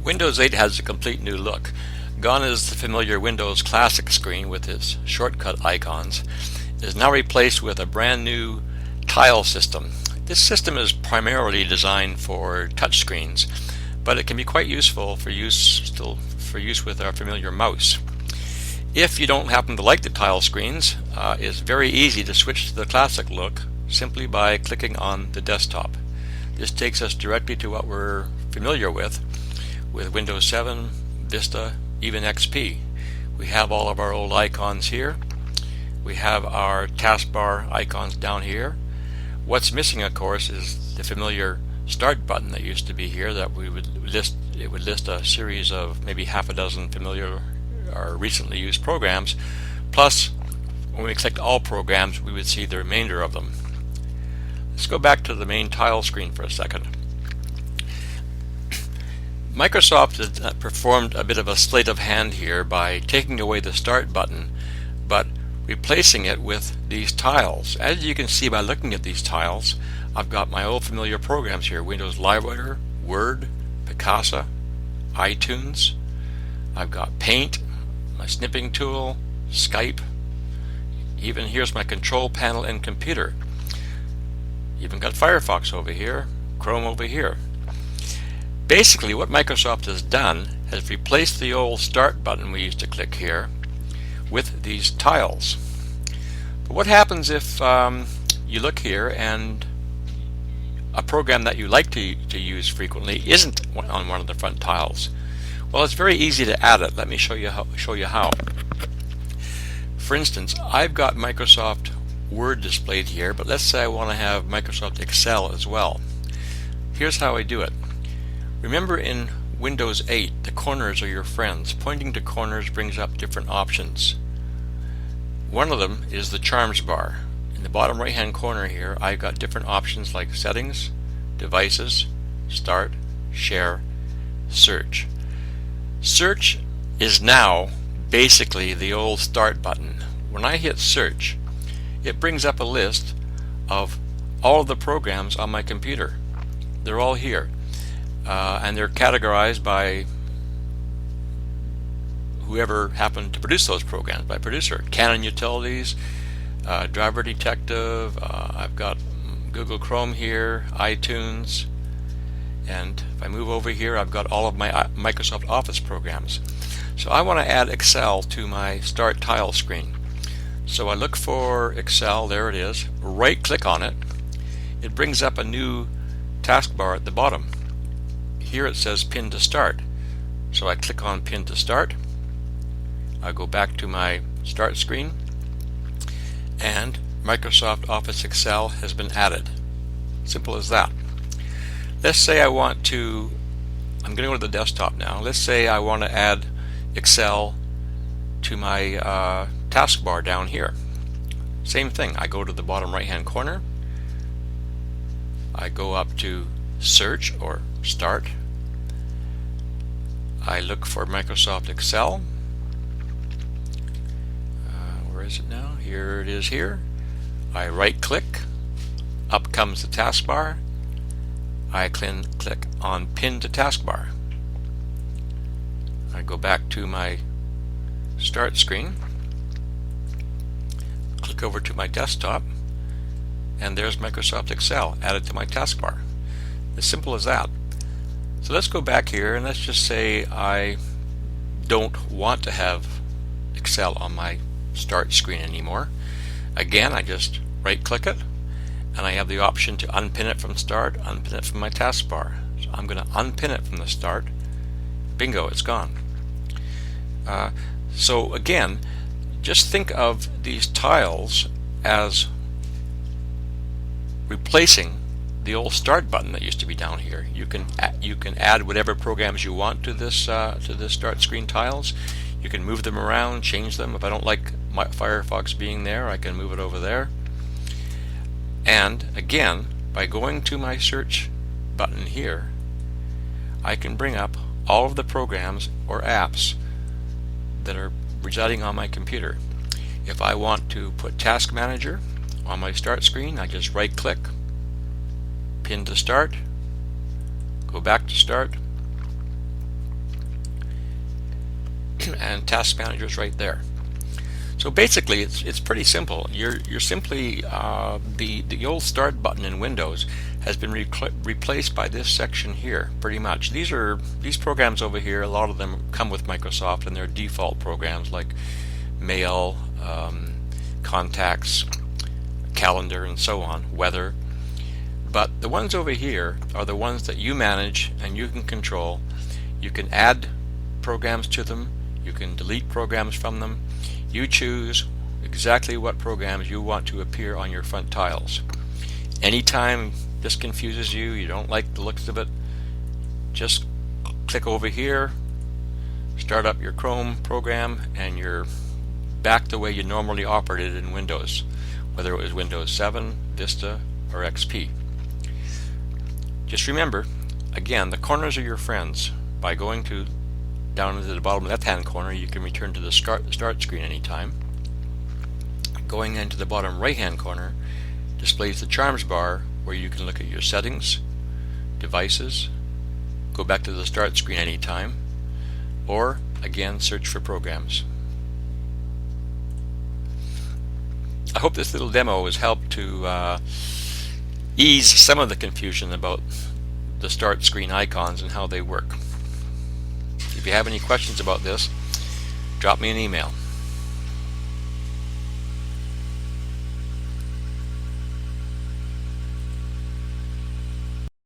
Windows 8 has a complete new look. Gone is the familiar Windows Classic screen with its shortcut icons. It is now replaced with a brand new tile system. This system is primarily designed for touchscreens, but it can be quite useful for use with our familiar mouse. If you don't happen to like the tile screens, it's very easy to switch to the classic look simply by clicking on the desktop. This takes us directly to what we're familiar with Windows 7, Vista, even XP. We have all of our old icons here. We have our taskbar icons down here. What's missing, of course, is the familiar Start button that used to be here that it would list a series of maybe half a dozen familiar or recently used programs, plus when we clicked all programs we would see the remainder of them. Let's go back to the main tile screen for a second. Microsoft has performed a bit of a sleight of hand here by taking away the Start button but replacing it with these tiles. As you can see by looking at these tiles, I've got my old familiar programs here: Windows LiveWriter, Word, Picasa, iTunes. I've got Paint, my snipping tool, Skype. Even here's my control panel and computer. Even got Firefox over here, Chrome over here. Basically, what Microsoft has done has replaced the old Start button we used to click here with these tiles. But what happens if you look here and a program that you like to use frequently isn't on one of the front tiles? Well, it's very easy to add it. Let me show you how. For instance, I've got Microsoft Word displayed here, but let's say I want to have Microsoft Excel as well. Here's how I do it. Remember, in Windows 8, the corners are your friends. Pointing to corners brings up different options. One of them is the Charms bar. In the bottom right hand corner here, I've got different options like Settings, Devices, Start, Share, Search. Search is now basically the old Start button. When I hit Search, it brings up a list of all of the programs on my computer. They're all here. And they're categorized by whoever happened to produce those programs, by producer. Canon Utilities, Driver Detective, I've got Google Chrome here, iTunes, and if I move over here I've got all of my Microsoft Office programs. So I want to add Excel to my Start tile screen. So I look for Excel, there it is, right click on it. It brings up a new taskbar at the bottom. Here it says Pin to Start. So I click on Pin to Start. I go back to my Start screen and Microsoft Office Excel has been added. Simple as that. Let's say I want to, I'm going to go to the desktop now. Let's say I want to add Excel to my taskbar down here. Same thing. I go to the bottom right hand corner. I go up to Search or Start. I look for Microsoft Excel. Where is it now? Here it is here. I right click. Up comes the taskbar. I click on Pin to Taskbar. I go back to my Start screen. Click over to my desktop. And there's Microsoft Excel added to my taskbar. As simple as that. So let's go back here and let's just say I don't want to have Excel on my Start screen anymore. Again, I just right click it and I have the option to unpin it from Start, unpin it from my taskbar. So I'm going to unpin it from the Start. Bingo, it's gone. So again, just think of these tiles as replacing the old Start button that used to be down here. You can add whatever programs you want to this Start screen tiles. You can move them around, change them. If I don't like my Firefox being there, I can move it over there. And again, by going to my Search button here, I can bring up all of the programs or apps that are residing on my computer. If I want to put Task Manager on my Start screen, I just right click, Pin to Start, go back to Start, and Task Manager is right there. So basically, it's pretty simple. You're simply the old Start button in Windows has been replaced by this section here. Pretty much, these programs over here. A lot of them come with Microsoft, and they're default programs like Mail, Contacts, Calendar, and so on, Weather. But the ones over here are the ones that you manage and you can control. You can add programs to them. You can delete programs from them. You choose exactly what programs you want to appear on your front tiles. Anytime this confuses you, you don't like the looks of it, just click over here, start up your Chrome program, and you're back the way you normally operated in Windows, whether it was Windows 7, Vista, or XP. Just remember, again, the corners are your friends. By going down into the bottom left-hand corner, you can return to the start screen anytime. Going into the bottom right-hand corner displays the Charms bar, where you can look at your settings, devices, go back to the start screen anytime, or again search for programs. I hope this little demo has helped to ease some of the confusion about the start screen icons and how they work. If you have any questions about this, drop me an email.